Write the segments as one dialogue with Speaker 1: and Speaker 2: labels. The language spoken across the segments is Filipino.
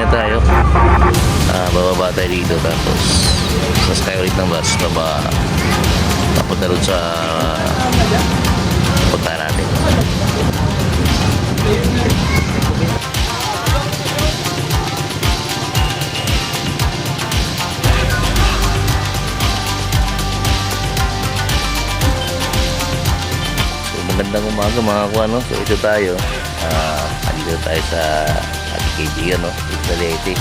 Speaker 1: na tayo. Bababa tayo dito, tapos sasakay ulit ng bus. Papunta rin sa punta natin. So magandang umaga mga kuano. So ito tayo. Andito tayo sa ating kaibigan, no? Sa Leyte.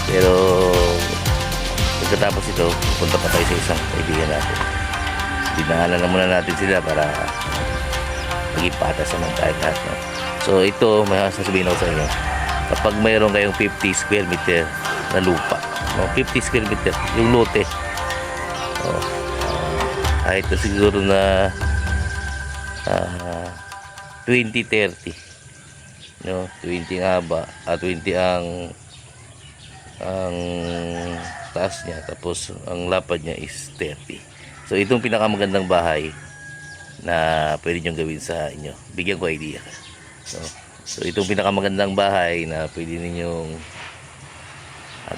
Speaker 1: Pero pagkatapos ito, punta pa tayo sa isang kaibigan natin. Dinangalan na muna natin sila para magipatasan ng tayo lahat, no? So ito, may sasabihin ako sa inyo. Kapag mayroon kayong 50 square meter na lupa, no? 50 square meter, yung lote, ito siguro na 20-30, no? 20 nga ba, 20 ang taas niya, tapos ang lapad niya is 30. So itong pinakamagandang bahay na pwede nyo gawin sa inyo. Bigyan ko idea. So itong pinakamagandang bahay na pwede ninyong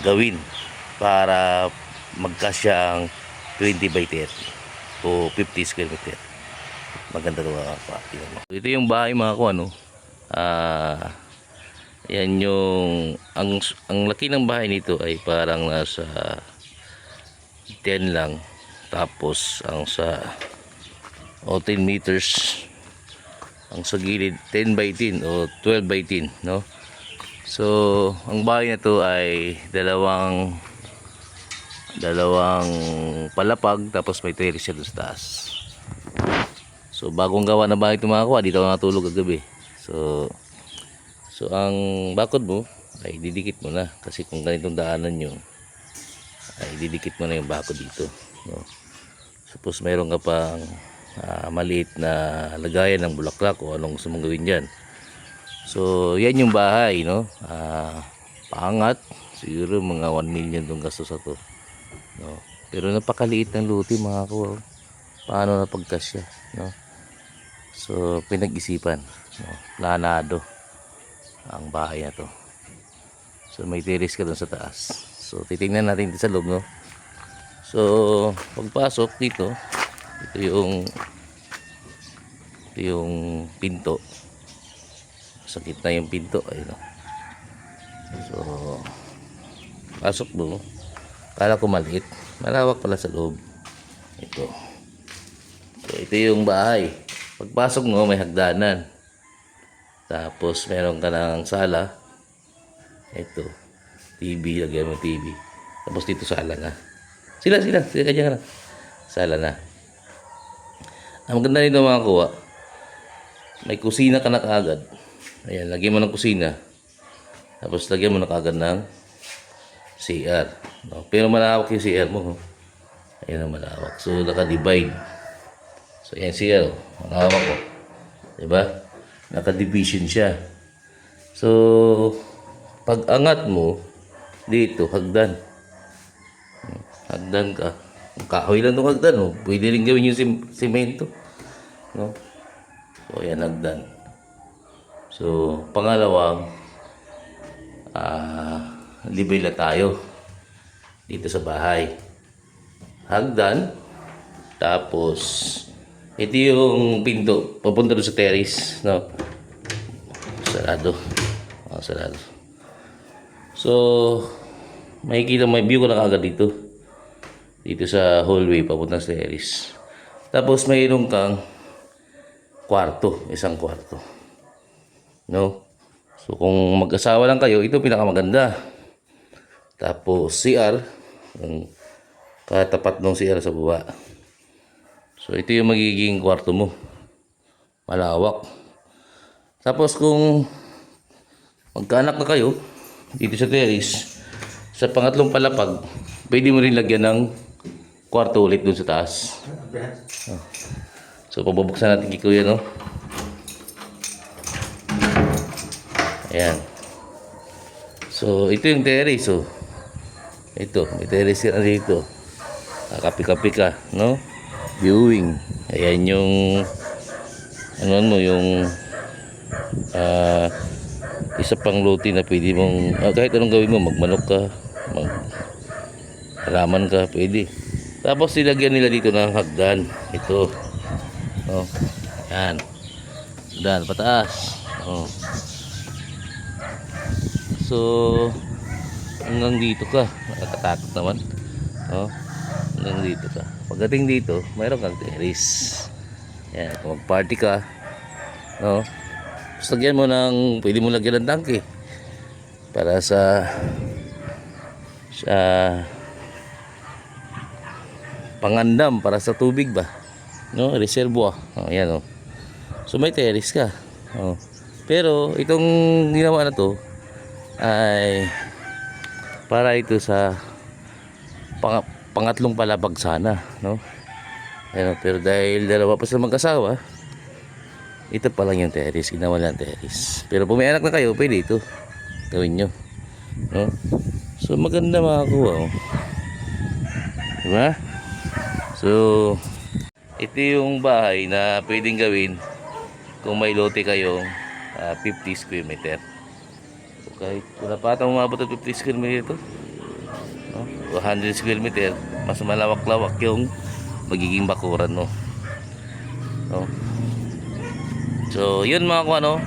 Speaker 1: gawin para magkasya ang 20 by 30 o 50 square meter. Maganda ito mga kapatid. Ito yung bahay mga ko, ano. Yan yung ang laki ng bahay nito ay parang nasa 10 lang, tapos ang sa 10 meters, ang sa gilid 10 by 10 o 12 by 10, no? So ang bahay na to ay dalawang palapag, tapos may terrace siya doon sa taas. So bagong gawa na bahay ito mga kuha, dito ako natulog kagabi. So ang bakod mo ay didikit mo na, kasi kung ganitong daanan nyo ay didikit mo na yung bakod dito, no? Suppose mayroon ka pang maliit na lagayan ng bulaklak o anong gusto mong gawin dyan. So yan yung bahay, no? Paangat, siguro mga 1 million itong gastos sa to, no? Pero napakaliit ng luti mga ko. Paano na pagkasya, no? So pinag-isipan, no? Planado ang bahay na to. So may terrace ka doon sa taas. So titingnan natin dito sa loob, no? So pagpasok dito, ito yung pinto. Sa gitna yung pinto, ayun, no? So pasok mo, kala ko maliit, malawak pala sa loob. Ito. So ito yung bahay. Pagpasok mo, may hagdanan. Tapos meron ka ng sala. Ito, TV, lagyan mo TV. Tapos dito sala na. Sila kanya na. Sala na. Ang maganda nito mga kuha, may kusina ka na kaagad. Ayan, lagyan mo ng kusina. Tapos lagyan mo na kaagad ng CR, no? Pero malawak yung CR mo, no? Ayan ang malawak. So naka-divide. So ayan CR, malawak ko, diba? Naka-division siya. So pag angat mo dito, hagdan ka. Ang kahoy lang itong hagdan, oh. Pwede rin gawin yung simento, no? So ayan, hagdan. So pangalawang libre na tayo dito sa bahay. Hagdan, tapos ito yung pinto papunta doon sa terrace, no? Sarado. Sarado. So makikita, may view ka na agad dito sa hallway papunta sa terrace. Tapos mayroon kang kwarto, isang kwarto, no? So kung mag-asawa lang kayo, ito pinakamaganda. Tapos CR, ang katapat ng CR sa baba. So ito yung magiging kwarto mo, malawak. Tapos kung magkaanak na kayo dito sa terrace, sa pangatlong palapag, pwede mo rin lagyan ng kwarto ulit dun sa taas. So pabubuksan natin kay kuya, no? Ayan. So ito yung terrace, oh. Ito, may terrace na dito. Kapi-kapi ka, no? Viewing. Ayan yung ano mo, yung isa pang lote na pwede mong kahit anong gawin mo, magmanok ka, mag halaman ka, pwede. Tapos nilagyan nila dito ng hagdan. Ito. Oh. Yan. Hagdan pataas. Oh. So hanggang dito ka. Nakakatakot naman. Oh. Hanggang dito ka. Pagdating dito, mayroon kang terrace. Yan, kung mag-party ka, no? Tapos lagyan mo ng, pwede mo lagyan ng tangke para sa pangandam para sa tubig ba, no? Reservoir. Oh, yan oh. So may terrace ka. Oh. Pero itong ginawa na to ay para ito sa pangatlong palapag sana, no? Ayun, pero dahil dalawa pa sila mag-asawa, ito pa lang yung terrace, ginawa lang terrace. Pero kung may anak na kayo, pwede ito gawin nyo, no? So maganda makakuha, oh. Diba? So ito yung bahay na pwedeng gawin kung may lote kayong 50 square meter. So, kahit wala pa atang umabot ng 50 square meter ito, no? 100 square meter, mas malawak-lawak yung magiging bakuran, no? No? So yun mga kung ano,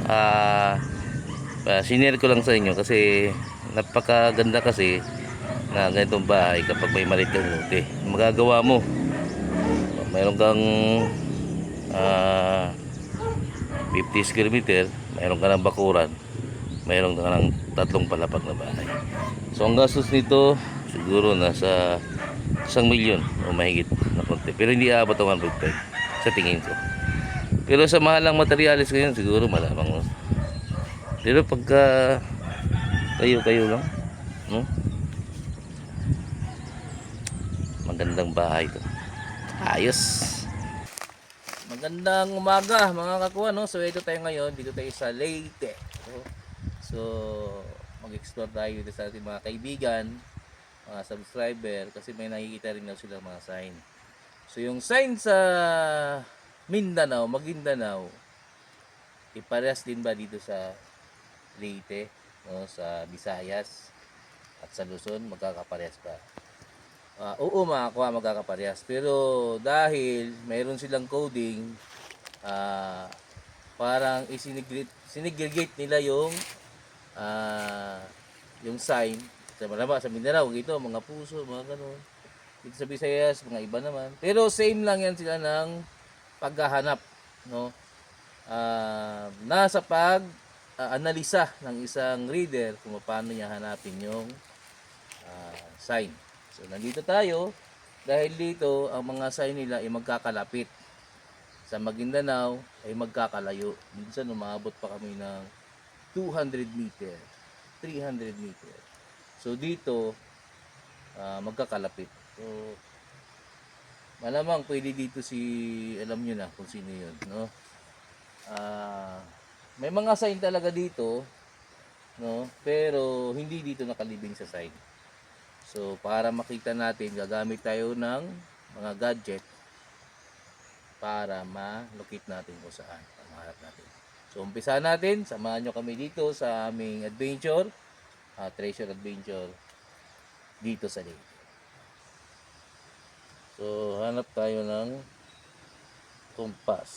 Speaker 1: sinare ko lang sa inyo kasi napakaganda kasi na ganitong bahay kapag may maliit kang lote. Magagawa mo, mayroon kang 50 square meter, mayroon ka ng bakuran, mayroon ka ng tatlong palapag na bahay. So ang gastos nito siguro nasa 1,000,000 o mahigit na konti, pero hindi aabot ang 1.5 sa tingin ko. Pero sa mahalang materialis ngayon siguro malamang, pero pagka kayo lang, no? Magandang bahay to. Ayos. Magandang umaga mga kakuha, no? So ito tayo ngayon, dito tayo sa Leyte. So mag-explore tayo dito sa ating mga kaibigan, mga subscriber, kasi may nakikita rin daw sila mga sign. So yung sign sa Mindanao, Maguindanao, iparehas din ba dito sa Leyte, no? Sa Visayas at sa Luzon, magkakaparehas ba? Oo, makakuha magkakaparehas, pero dahil mayroon silang coding, parang sinegregate nila yung sign sa malama sa Mindanao, ito mga puso, mga ganun. Dito sa Visayas, mga iba naman, pero same lang yan sila ng paghahanap, no? Nasa analisa ng isang reader kung paano niya hanapin yung sign. So nandito tayo dahil dito ang mga sign nila ay magkakalapit. Sa Maguindanao ay magkakalayo. Minsan umabot pa kami ng 200 meter, 300 meter. So dito magkakalapit. So malamang pwede dito alam nyo na kung sino yun, no? May mga sign talaga dito, no? Pero hindi dito nakalibing sa sign. So para makita natin, gagamit tayo ng mga gadget para ma-locate natin kung saan ang hanap natin. So umpisa natin, samahan nyo kami dito sa aming adventure, treasure adventure dito sa Leyte. So hanap tayo ng compass.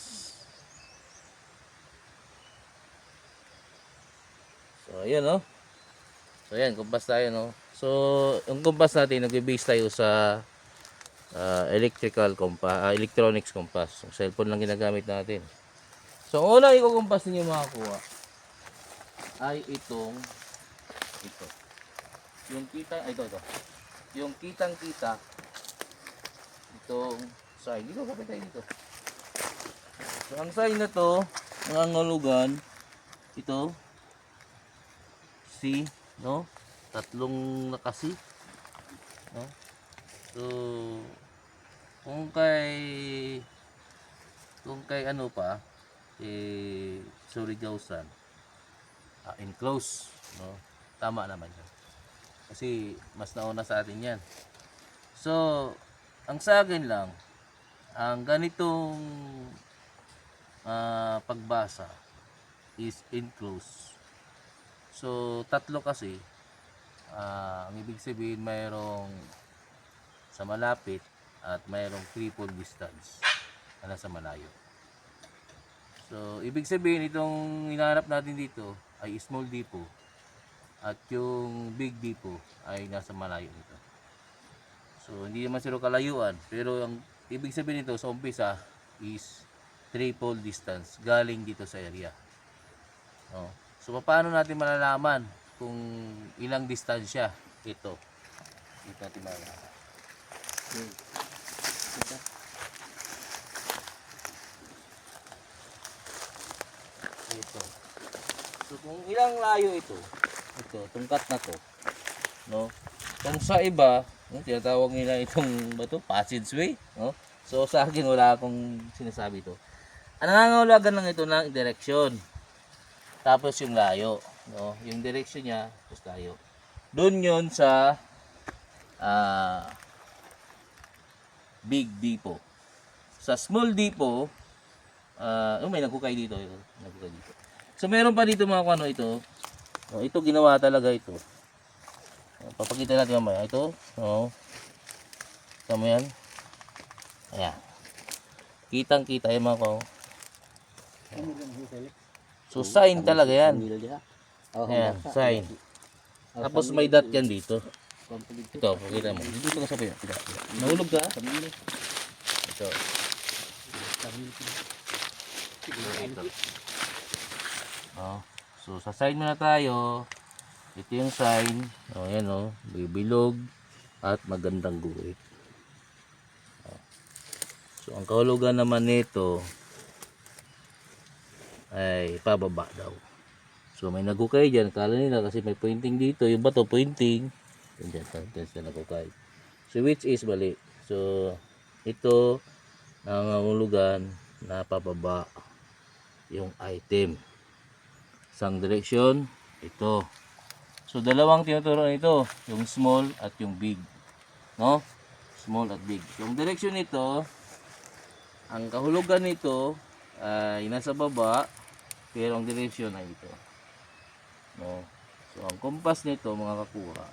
Speaker 1: So ayan, no? So ayan, compass tayo, no? So yung compass natin, nagbe-base tayo sa electronics compass. So, cellphone lang ginagamit natin. So una i-compass niyo makakuha ay ito. Yung kita, ito. Yung kitang-kita itong sign. Dito kapit tayo dito. So ang sign na to, ang angulugan ito C, no? Tatlong nakasi, no? So kung kay ano pa Surigausan, enclose, no? Tama naman yun kasi mas nauna sa atin yan. So ang sa akin lang, ang ganitong pagbasa is enclose. So, tatlo kasi. Ang ibig sabihin, mayroong sa malapit at mayroong triple distance na nasa malayo. So, ibig sabihin, itong hinahanap natin dito ay small depot at yung big depot ay nasa malayo nito. So, hindi naman sila kalayuan, pero ang ibig sabihin nito sa umpisa is triple distance galing dito sa area. Oh. So, paano natin malalaman kung ilang distansya ito? Dito natin malalaman. Ito. So, kung ilang layo ito, tungkat na to, no? Kung sa iba, no, tinatawag nila itong bato, passageway, no? So, sa akin wala akong sinasabi ito. Ang nangangahulugan lang ito ng direksyon. Tapos yung layo, no? Yung direksyon niya, tapos layo. Doon 'yon sa big depot. Sa small depot, may naghukay dito, naghukay dito. So meron pa dito mga kano ito. Ito ginawa talaga ito. Papakita natin mamaya ito. Tama yan. Ayan. Kitang-kita yung mga kano. So sign talaga yan. Ayan, sign. Tapos may dot yan dito. Ito, pakita mo. Dito ka sa paya. Nahulog ka? Ito. Ito. So sa sign muna tayo. Ito yung sign. Ayan bibilog at magandang guhit. So ang kahulugan naman nito ay pababa daw. So may nagukay dyan. Kala nila kasi may pointing dito. Yung bato pointing. Diyan sila nagukay. So which is mali. So ito nangangahulugan na pababa yung item. Isang direksyon, ito. So dalawang tinuturo nito, yung small at yung big. No? Small at big. Yung direksyon nito, ang kahulugan nito ay nasa baba, pero ang direksyon ay ito. No? So ang compass nito mga kakuha,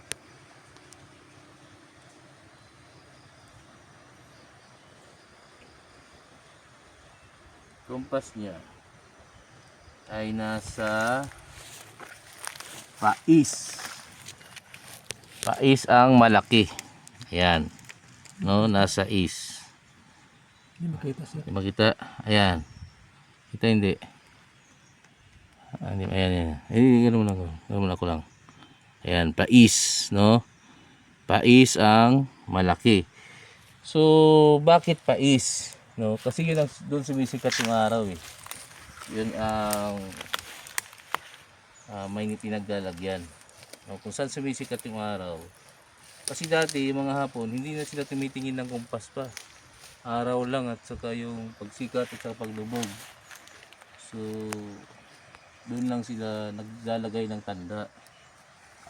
Speaker 1: compass niya ay nasa pais. Pais ang malaki. Ayan. No, nasa is.
Speaker 2: Hindi makita siya.
Speaker 1: Hindi makita. Ayan. Kita hindi. Ayan. Ganun muna ko lang. Ayan, pais, no? Pais ang malaki. So, bakit pais? No, kasi yun ang doon sumisikat yung araw eh. Yun ang may pinaglalagyan. No, kung saan sumisikat yung araw. Kasi dati yung mga hapon, hindi na sila tumitingin ng kumpas pa. Araw lang at saka yung pagsikat at saka paglubog. So, doon lang sila naglalagay ng tanda.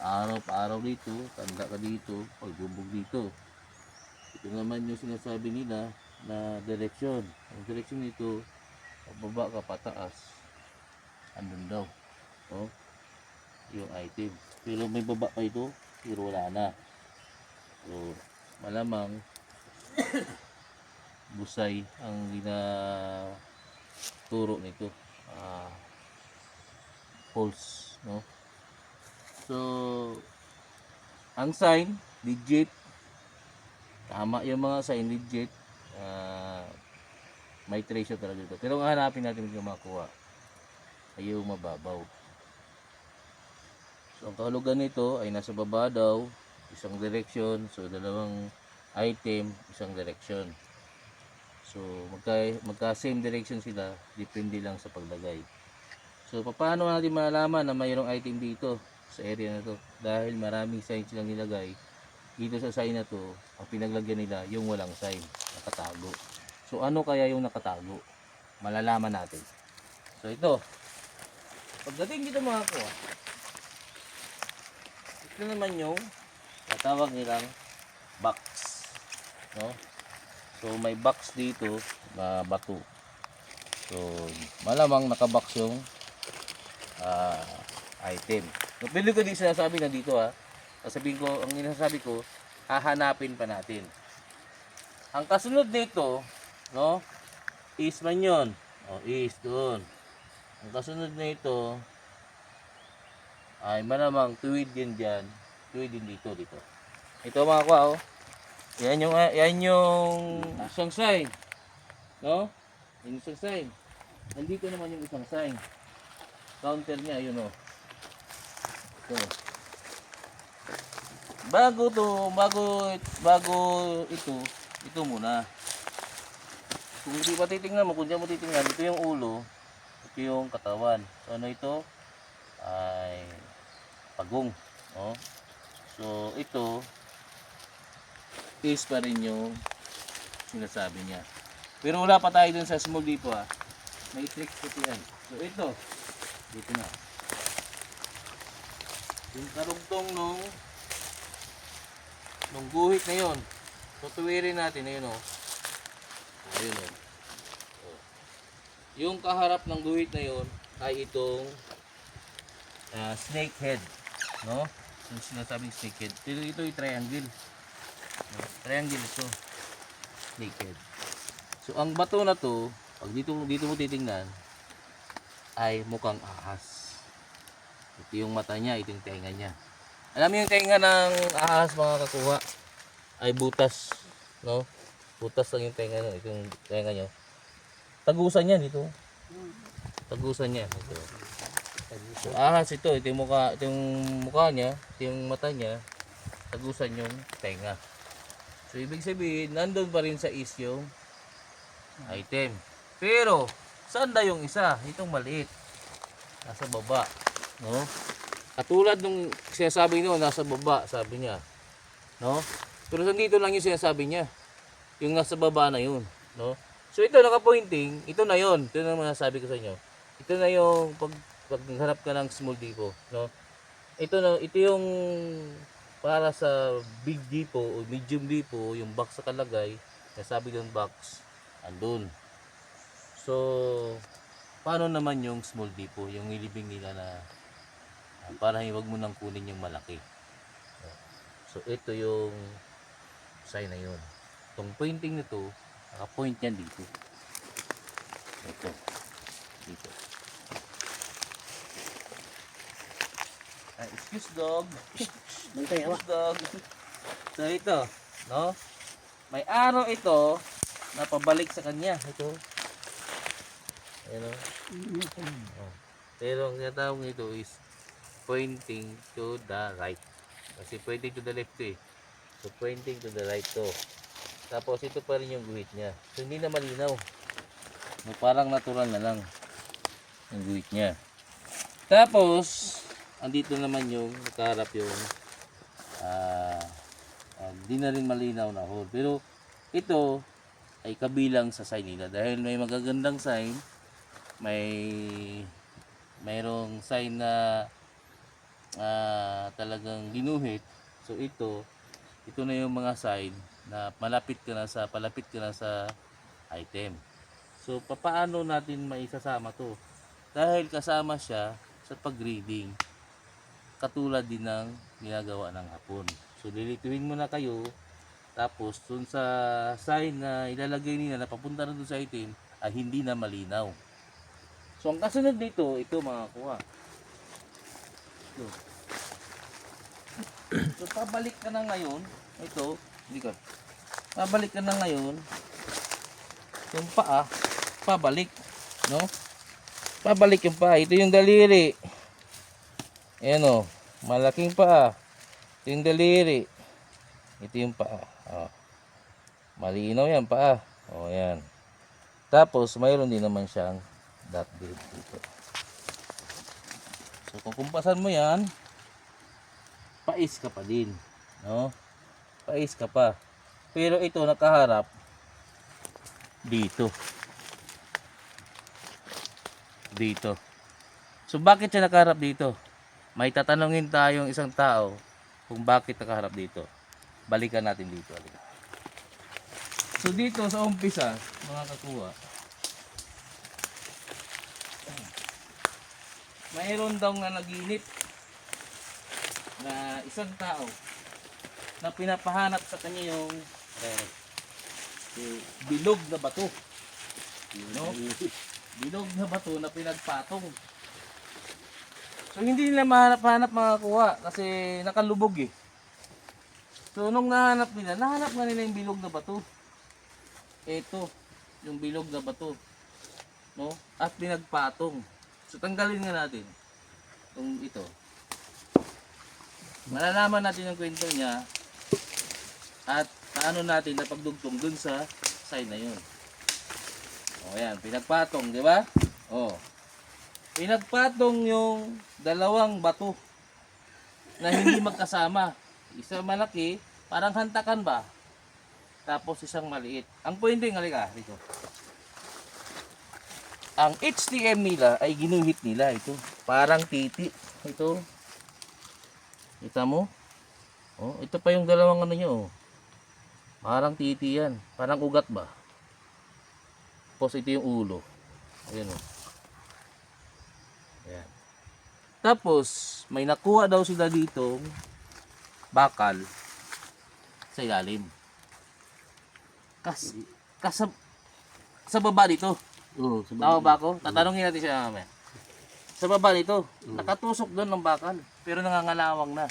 Speaker 1: Araw pa araw dito, tanda ka dito, paglubog dito. Ito naman yung sinasabi nila na direksyon. Ang direksyon nito, pababa ka pataas, andun daw yung item. Pero may baba pa ito, pero wala na. So malamang busay ang ginaturo nito, false, no? So ang sign legit, tama yung mga sign legit. May trace talaga dito. Pero ang hanapin natin yung makuha ay yung mababaw. So ang kahulugan nito ay nasa baba daw, isang direksyon. So dalawang item, isang direksyon. So magka same direction sila, depende lang sa paglagay. So paano natin malalaman na mayroong item dito sa area na to? Dahil maraming sign silang nilagay. Dito sa sign na to, ang pinaglagyan nila yung walang sign, nakatago. So ano kaya yung nakatago? Malalaman natin. So ito, pagdating dito mga kuha, ito naman yung tatawag nilang box, no? So may box dito na bato. So malamang nakabox yung item. No, pero ko di sinasabi na dito ha. Sasabihin ko, ang sinasabi ko, hahanapin pa natin. Ang kasunod nito, no, is man yun. O, is doon. Ang kasunod nito, ay malamang tuwid din dyan. Tuwid din dito, dito. Ito mga kwa, oh. Yan yung isang sign. No? Yan yung isang sign. Nandito naman yung isang sign. Counter niya, yun oh. Ito. Bago ito muna. Kung hindi pa titingnan mo, kung di mo titingnan, ito yung ulo, ito yung katawan. So ano ito? Ay pagong. Oh. So ito is pa rin yung sinasabi niya. Pero wala pa tayo dun sa small dipo ah. May tricks kasi yan. So ito, dito na. Yung karugtong nung guhit na yon. Tutuwirin natin na yun oh. Ayun oh. Oh. Yung kaharap ng guhit na yon ay itong snake head, no? Yung sinasabing snake head. Pero ito ay triangle. No? Triangle ito. Snake head. So ang bato na to, pag dito mo titingnan, ay mukhang ahas. Ito yung mata niya, ito yung tenga niya. Alam mo yung tenga ng ahas mga kakuha? Ay butas, no? Butas lang yung tenga no, itong tenga niya. Tagusan niya dito. Tagusan niya ito. So ahas ito yung mukha niya, ito yung mata niya, tagusan yung tenga. So ibig sabihin, nandun pa rin sa is yung item. Pero saan na yung isa? Itong maliit. Nasa baba, no? Katulad nung sinasabi niyo nasa baba, sabi niya. No? Pero nandito lang yung sinasabi niya. Yung nasa baba na yun, no? So ito naka-pointing, ito na yun. Ito na mga sabi ko sa inyo. Ito na yung pag harap ka ng small depot, no? Ito yung para sa big depot o medium depot, yung box sa kalagay, nasabi doon box, andun. So paano naman yung small depot, yung nilibing nila na para huwag mo nang kunin yung malaki. So ito yung sign na yun. Itong pointing nito, naka-point yan dito. Ito. Dito. Excuse dog. Excuse dog. So ito, no? May arrow ito na pabalik sa kanya. Ito. Ayan o. Oh. Pero ang tinatawag nito is pointing to the right. Kasi pointing to the left eh. So pointing to the right to. Tapos ito pa rin yung guhit niya. So hindi na malinaw. No, parang natural na lang yung guhit niya. Tapos andito naman yung nakaharap yung di na rin malinaw na hole. Pero ito ay kabilang sa sign nila. Dahil may magagandang sign, mayroong sign na talagang ginuhit. So ito na yung mga sign na palapit ka na sa item. So paano natin maisasama to? Dahil kasama siya sa pag-reading, katulad din ng ginagawa ng hapon. So lilituin mo na kayo, tapos dun sa sign na ilalagay nila na papunta na dun sa item ay hindi na malinaw. So ang kasunod nito, ito mga kuha. So pabalik ka na ngayon, ito, hindi ka. Pabalik ka na ngayon, yung paa, pabalik, no? Pabalik yung paa, ito yung daliri. Ayan o, malaking paa. Ito yung daliri. Ito yung paa. Oh. Malinaw yan paa. O yan. Tapos mayroon din naman siyang dot dito. So kung kumpasan mo yan, pais ka pa din, no? Pais ka pa. Pero ito nakaharap dito. Dito. So bakit siya nakaharap dito? May tatanungin tayong isang tao kung bakit nakaharap dito. Balikan natin dito. So dito sa umpisa, mga kakuha, mayroon daw na naginip na isang tao na pinapahanap sa kanya yung bilog na bato. No? Bilog na bato na pinagpatong. So hindi nila mahanap-hanap makakuha kasi nakalubog eh. So nung nahanap nila yung bilog na bato. Ito, yung bilog na bato. No? At pinagpatong. So tanggalin nga natin itong ito. Malalaman natin yung kwento niya at paano natin napagdugtong dun sa sign na yun. O yan, pinagpatong, di ba? O. Pinagpatong yung dalawang bato na hindi magkasama. Isa malaki, parang hantakan ba? Tapos isang maliit. Ang pointing, halika, dito. Ang HTM nila ay ginuhit nila ito. Parang titi. Ito. Kita mo? Oh, ito pa yung dalawang ano nyo. Oh. Parang titi yan. Parang ugat ba? Tapos ito yung ulo. Ayan oh. Ayan. Tapos, may nakuha daw sila dito bakal sa ilalim. Sa baba dito.
Speaker 3: Oo,
Speaker 1: Tama ba ako? Tatanungin natin siya mamaya. Sa baba nito, nakatusok doon ng bakal, pero nangangalawang na.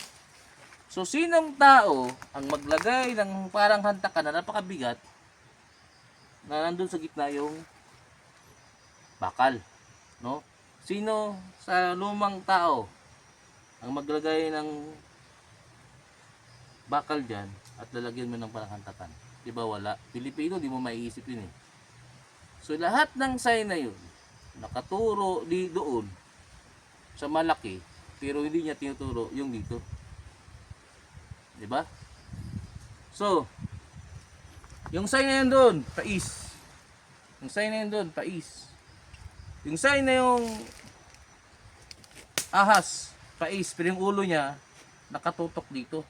Speaker 1: So, sinong tao ang maglagay ng parang hantakan na napakabigat na nandun sa gitna yung bakal? No? Sino sa lumang tao ang maglagay ng bakal dyan at lalagyan mo ng parang hantakan? Diba wala? Pilipino, di mo maiisip yun eh. So lahat ng sign na yun, nakaturo doon sa malaki, pero hindi niya tinuturo yung dito. Diba? So, yung sign na yun doon, pais. Yung sign na yun doon, pais. Yung sign na yung ahas, pais, pero yung ulo niya, nakatutok dito.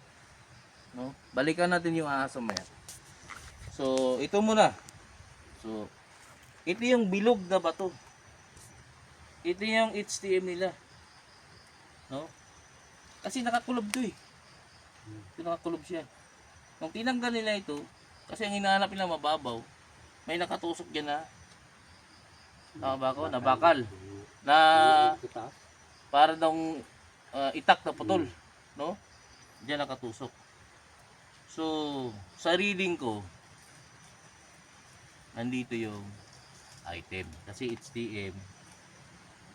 Speaker 1: No? Balikan natin yung ahas mamaya. So, ito muna. So, ito yung bilog na bato. Ito yung HTM nila. No? Kasi nakakulob to eh. Ito nakakulob siya. Nung tinanggal nila ito, kasi ang hinahanap nila mababaw, may nakatusok dyan na, tama ba ako? Na bakal. Na para daw itak na putol. No? Diyan nakatusok. So, sa reading ko, nandito yung item. Kasi HTM,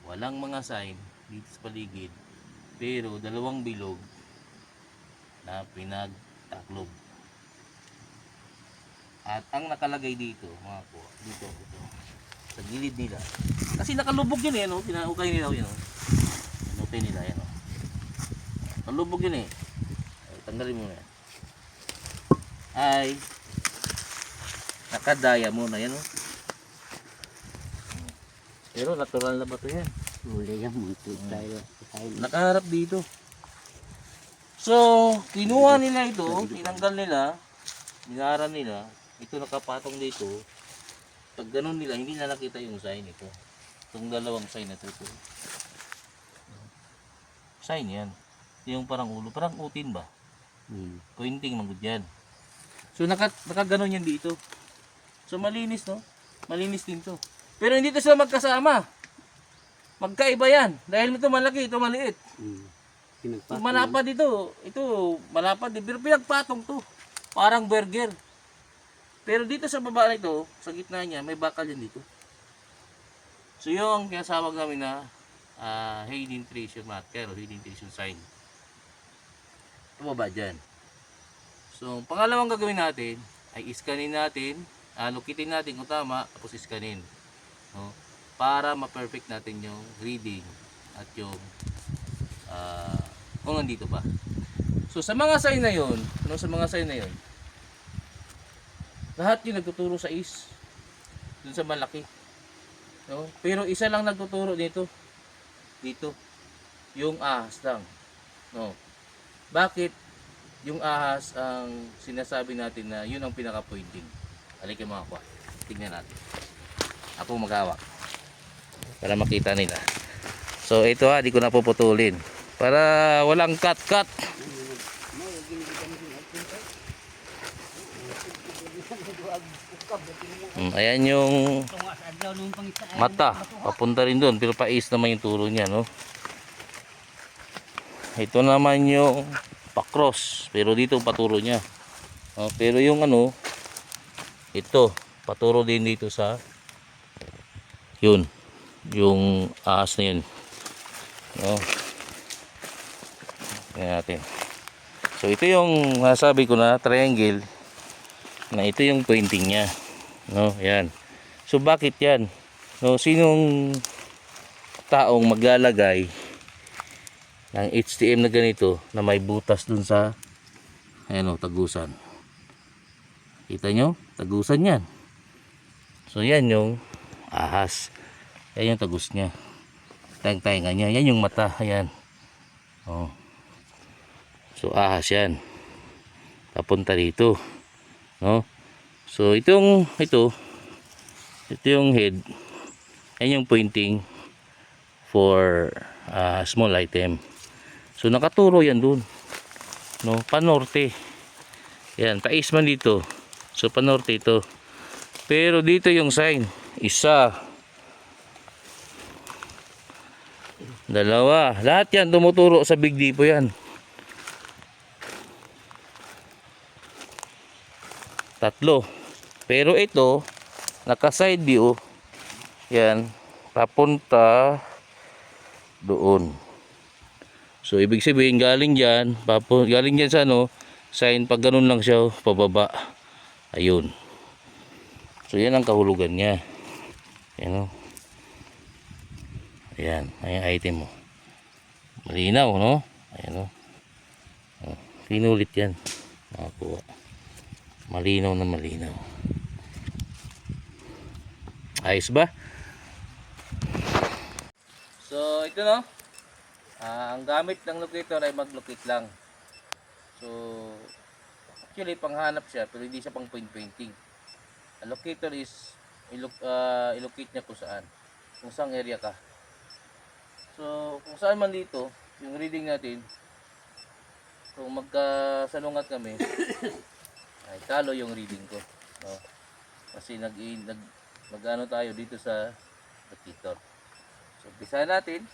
Speaker 1: walang mga sign dito sa paligid, pero dalawang bilog na pinagtaklob. At ang nakalagay dito, mga po, dito, sa gilid nila. Kasi nakalubog yun eh, no? Pinaukay nila yun, no? Pinukay nila, yan, no? Nakalubog yun eh. Ay, tanggalin mo na yan. Ay, nakadaya mo na yan, no? Pero natural na ba ito yan?
Speaker 3: Uli yan, munti tayo.
Speaker 1: Nakaharap dito. So, kinuha nila ito, tinanggal nila, binaran nila, ito nakapatong dito. Pag ganun nila, hindi na nakita yung sign ito. Itong dalawang sign na ito. Sign yan. Yung parang ulo, parang utin ba? Pointing magod yan. So, nakaganon yan dito. So, malinis, no? Malinis din to. Pero hindi ito sila magkasama. Magkaiba yan. Dahil ito malaki, ito maliit. So, malapad ito. Ito, malapad din. Pero pinagpatong to. Parang burger. Pero dito sa baba na ito, sa gitna niya, may bakal yan dito. So, yung kinasawag namin na hidden treasure marker o hidden treasure sign. Tumaba dyan. So, pangalawang gagawin natin ay iskanin natin, lukitin natin kung tama, tapos iskanin. No? Para ma-perfect natin yung reading at yung kung nandito pa. So, sa mga sign na yun, lahat yung nagtuturo sa is, dun sa malaki. No? Pero isa lang nagtuturo dito. Dito. Yung ahas lang. No? Bakit yung ahas ang sinasabi natin na yun ang pinaka-pointing? Halika mga kwa. Tignan natin. Ako maghawak. Para makita nila. So ito di ko na puputulin. Para walang cut-cut. Ayan yung mata. Papunta rin doon. Pero pais naman yung turo niya, no? Ito naman yung pakros. Pero dito paturo niya. Pero yung ano, ito, paturo din dito sa yun. Yung ahas na yun. No? Ayan natin. So ito yung nasabi ko na triangle na ito yung pointing niya. No, yan. So bakit yan? No, sinong taong maglalagay ng HTM na ganito na may butas dun sa ayan o, tagusan. Kita nyo? Tagusan yan. So yan yung ahas. Yan yung tagus niya. Tayang-tayangan niya. Yan yung mata. Ayan. Oh. So ahas yan. Papunta dito. No? So ito yung head. Yan yung pointing for small item. So nakaturo yan dun. No, panorte. Yan, pais man dito. So panorte ito. Pero dito yung sign. Isa. Dalawa. Lahat yan tumuturo sa Big Dipo yan. Tatlo. Pero ito, naka-side view. Yan, papunta doon. So ibig sabihin galing diyan, galing diyan sa ano, sign pag ganun lang siya pababa. Ayun. So yan ang kahulugan niya. Yan o. Ayan, ayan item mo. Malinaw, no? Ayan o. Pinulit yan. Nakakuha. Malinaw na malinaw. Ayos ba? So ito no, ang gamit ng locator ay mag-locate lang. So actually panghanap siya pero hindi siya pang point-pointing. Ang locator is i-locate niya kung saan, kung saang area ka. So kung saan man dito yung reading natin, kung magkasalungat kami ay talo yung reading ko, no? Kasi mag-ano tayo dito sa locator. So umpisa natin.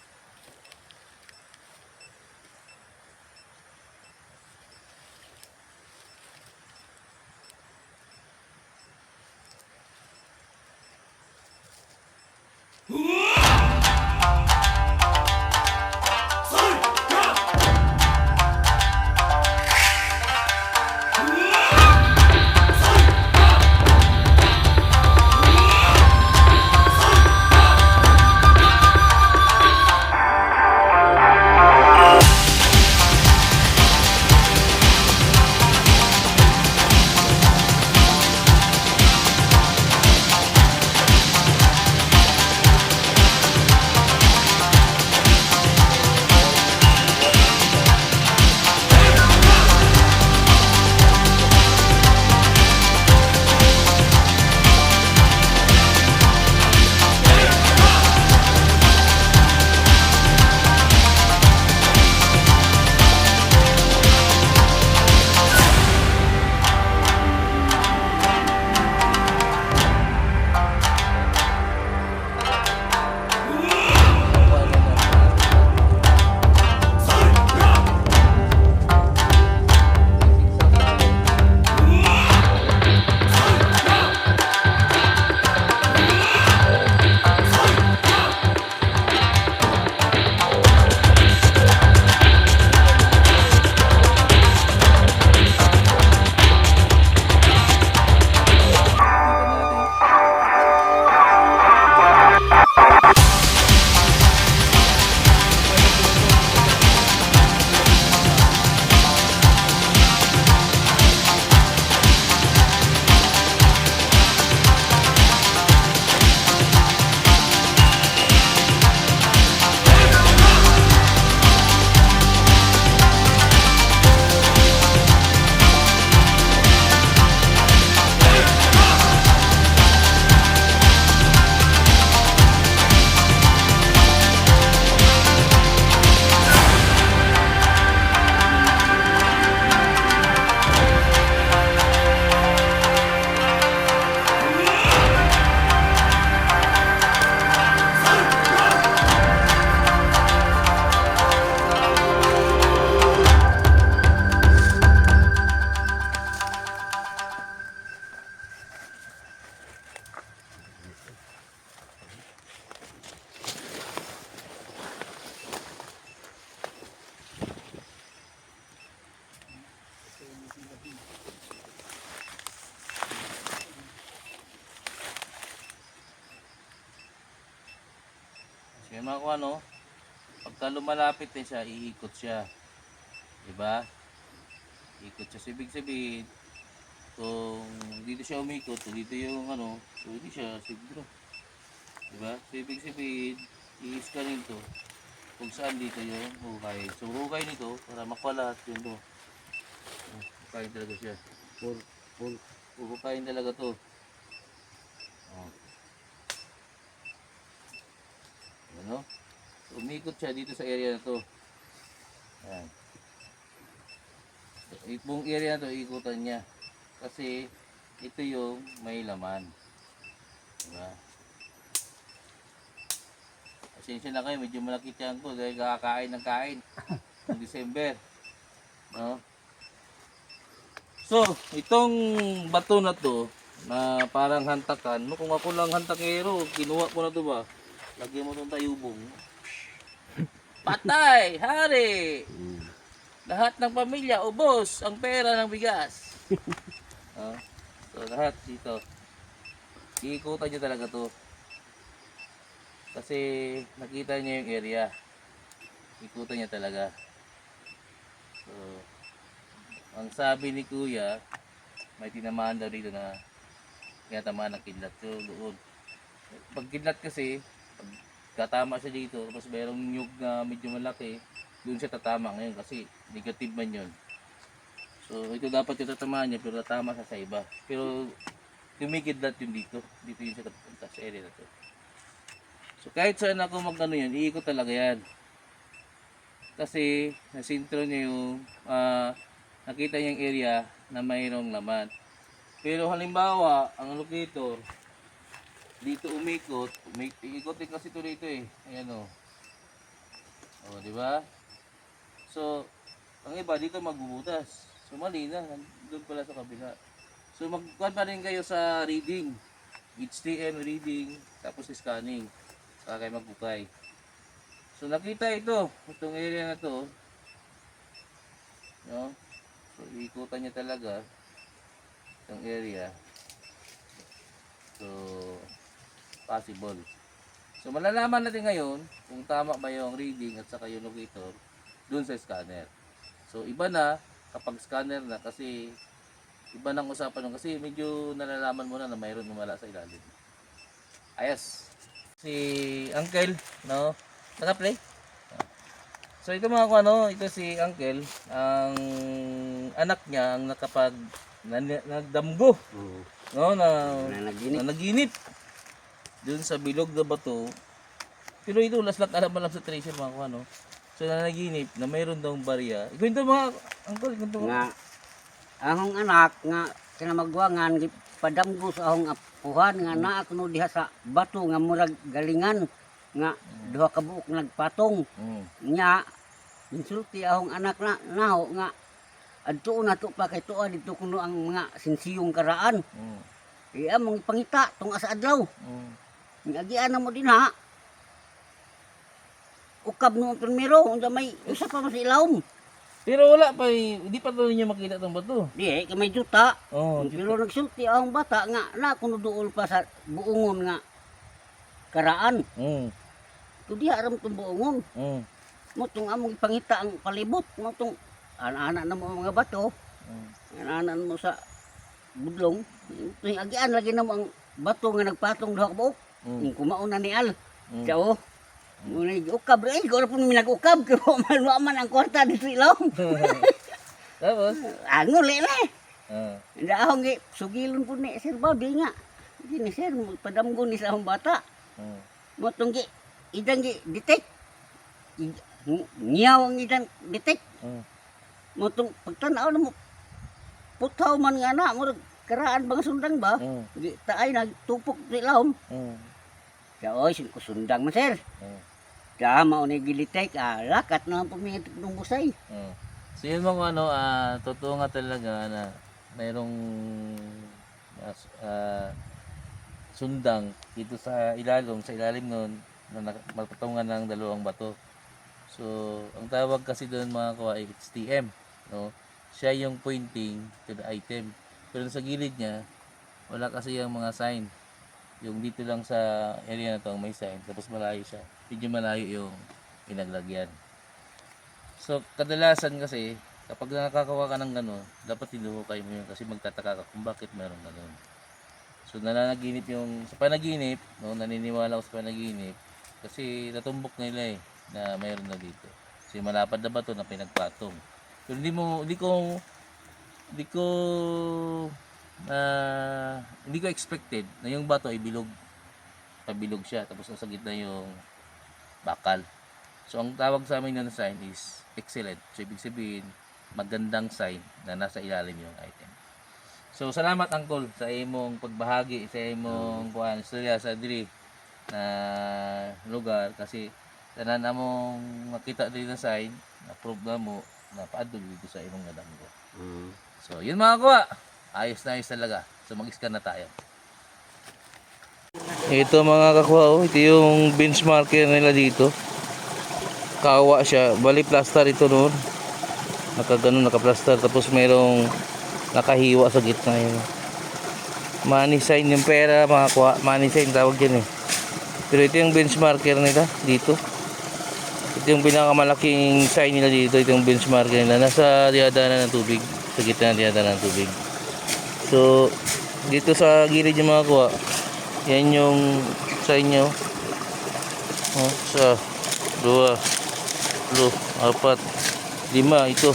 Speaker 1: May mga kung ano, pagka lumalapit na siya, iikot siya. Diba? Ikot siya. So, ibig sabihin, kung dito siya umikot, so dito yung ano, so hindi siya siguro. Diba? So, ibig sabihin, i-scanin to kung saan dito yung hukay. So, hukay nito, para makuha lahat yun to. Hukayin talaga siya.
Speaker 3: Full.
Speaker 1: Hukayin talaga to. Oh. Ano? So, umikot siya dito sa area na to. Ayan. So, buong area na to, ikutan niya. Kasi, ito yung may laman. Diba? Pasensya na kayo, medyo malaki tiyan ko dahil kakakain ng kain. Ng December. No? So, itong bato na to, na parang hantakan, no, kung ako lang hantakero, kinuha ko na to ba? Lagyan mo itong tayubong. Patay! Hari! Lahat ng pamilya, ubos ang pera ng bigas. So, lahat dito. Iikutan nyo talaga to. Kasi nakita niya yung area. Ikutan niya talaga. So, ang sabi ni Kuya, may tinamaan daw dito na tinatamaan ng kidlat. So, doon. Pag kidlat kasi, pag katama siya dito, tapos merong nyug na medyo malaki, doon siya tatama ngayon kasi negative man yun. So, ito dapat yung tatamaan niya, pero tatama siya sa iba. Pero, kumikidlat yun dito. Dito yun siya tapunta sa area na to. So, kahit saan ako mag-ano yan, iikot talaga yan. Kasi, nasintro niya yung, nakita niya yung area na mayroong laman. Pero halimbawa, ang locator, dito umikot, iikotin kasi ito dito eh. Ayan o. O, di ba? So, ang iba dito magbubutas. So, mali na. Doon pala sa kabila. So, magkuhan pa rin kayo sa reading. HTM reading, tapos scanning. Saka kayo magbukay. So, nakita ito. Itong area na to. No? So, iikutan niya talaga itong area. So, possible. So, malalaman natin ngayon kung tama ba yung reading at saka yung locator dun sa scanner. So, iba na kapag scanner na kasi iba nang usapan nun kasi medyo nalalaman mo na na mayroon lumala sa ilalim. Ayos. Si Uncle, no? Naka-play? So, ito mga ano, ito si Uncle, ang anak niya ang nagdamgo, no, na naginip dun sa bilog na bato. Pero ito laslat alam sa treasure mga ano. So nanaginip na mayroon daw barya. Ikwento mga Uncle, ikwento mo.
Speaker 3: Nga, ahong anak nga kinamagwangan padamgo sa ahong apuhan nga naa kuno diha sa bato nga murag galingan nga duha ka buok nagpatong. Nya insulti ahong anak na naho nga adto na to pa kay tuwa dito kuno ang mga sinsiyong karaan. Iya mong ipangita tong asa adlaw. Ngagian na mo din ha. Ukab no primero unda may usa pa mas ilawom.
Speaker 1: Pero wala pa, hindi pa daw niya makita itong bato.
Speaker 3: Di kay may juta.
Speaker 1: Oh,
Speaker 3: Pero nagsulti ang bata nga na kuno duol pa sa buongon nga karaan. To diha ram tong buongon. Mo tong among ipangita ang palibot mo tong ana-ana na mo ang mga bato. Ana-ana mo sa budlong. Ito agian lagi na mo ang bato nga nagpatong duha ka buok. Kumaon na ni Al. Ciao. Muna ukab eh, gora pun minag-ukab kaya man ang kwarta dito ilong.
Speaker 1: Tapos?
Speaker 3: Ano le na. Hindi akong sugilon po ni Sir Bobby nga. Hindi ni Sir, padamgo ni sa akong bata. Motong idang detect. Ngiyaw ang idang detect. Motong pagtanaw na mo, putaw man nga na, mo karaan bang sundang ba? Di taay nagtupok ni Lahom. Kaya oy, sundang man Sir. Kaya maunay gilitek, lakat na ang pumingit ng busay.
Speaker 1: So yun mga ano, totoo nga talaga na mayroong sundang dito sa ilalim nun na magpatungan ng dalawang bato. So ang tawag kasi doon mga kawa ay HTM, no? Siya yung pointing to the item. Pero sa gilid niya, wala kasi yung mga sign. Yung dito lang sa area na to may sign, tapos malayo siya. medyo malayo yung pinaglagyan. So kadalasan kasi kapag nakakawa ka ng gano'n, dapat hinuhukay mo yun kasi magtataka ka kung bakit meron gano'n. So nananaginip yung sa panaginip, no, naniniwala ako sa panaginip kasi natumbok nila na mayroon na dito. Kasi malapad na bato na pinagpatong. Pero hindi ko expected na yung bato ay bilog. Pabilog siya tapos nasa gitna yung bakal. So ang tawag sa amin na sign is excellent. So ibig sabihin magandang sign na nasa ilalim yung item. So salamat Uncle sa imong pagbahagi sa imong kuan istorya sa diri na lugar kasi tanan among makita diri na sign na prove na mo na paadto dito sa imong nadanggo. So yun mga kuwa. Ayos na ayos talaga. So mag-scan na tayo. Ito mga kakuha, ito yung benchmarker nila dito. Kawa siya, bali plaster ito noon. Naka-plaster tapos mayroong nakahiwa sa gitna yun. Money sign yung pera mga kuha, money sign tawag dyan Pero ito yung benchmarker nila dito. Ito yung pinakamalaking sign nila dito, ito yung benchmarker nila. Nasa diadaanan ng tubig, sa gitna ng diadaanan ng tubig. So, dito sa gilid yung mga kuha, yan yung sign nyo. Sa 2, 3, 4, 5 ito.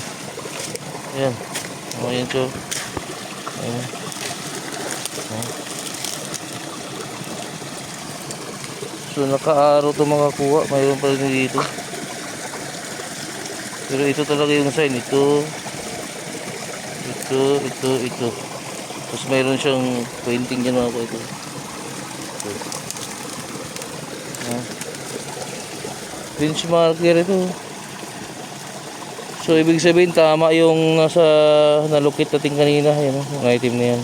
Speaker 1: Ayan. Ayan so. Ayan. So naka-araw ito mga kuha. Mayroon pa rin dito. Pero ito talaga yung sign. Ito. Tapos mayroon siyang painting dyan mga kuha ito. Benchmarker ito. So ibig sabihin tama yung nasa nalukit natin kanina, yan yung item na yan.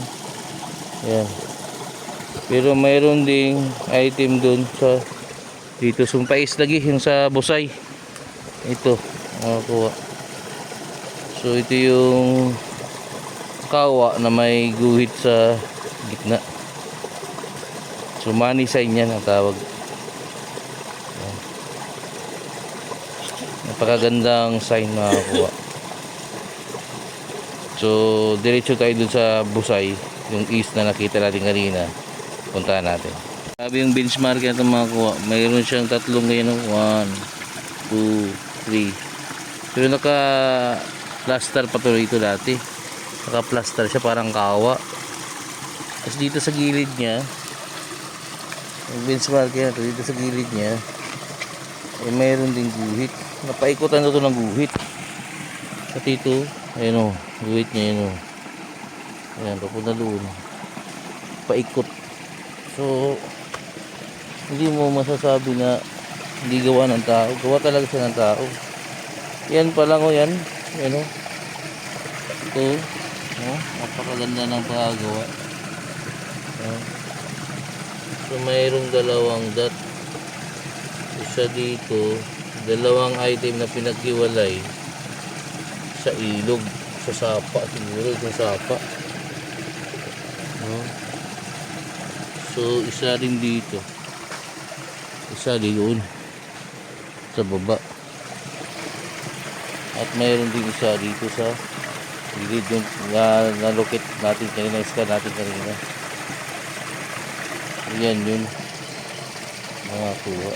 Speaker 1: Yan. Pero mayroon ding item doon sa dito sumpais lagi yung sa busay. Ito, kuha. So ito yung kawa na may guhit sa gitna. So money sign yan ang tawag. Napakagandang sign na kuha. So diretso tayo dun sa busay, yung east na nakita natin kanina. Puntahan natin. Sabi yung benchmark natin mga kuha, mayroon siyang tatlong ganyan, 1, 2, 3. Pero naka plaster pa to ito dati. Naka plaster siya parang kawa. Tapos dito sa gilid niya, yung benchmark na to, dito sa gilid niya mayroon ding guhit. Napaikutan na ito ng guhit. At ito, ayun guhit niya yun ayan, papunta doon. Paikot. So, hindi mo masasabi na hindi gawa ng tao. Gawa talaga siya ng tao. Yan pa lang yan. Yan ito. Napakaganda ng paggawa. So, mayroong dalawang dot. Isa dito, dalawang item na pinaghiwalay sa ilog, sa sapa siguro, itong sapa. So isa rin dito, isa doon sa baba, at mayroon din isa dito sa gilid yung nalukit natin kanina, scan natin kanina. Yan yun mga kuha.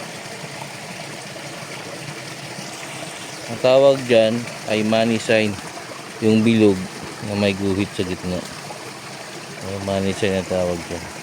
Speaker 1: Ang tawag dyan ay money sign, yung bilog na may guhit sa gitna. Money sign ang tawag dyan.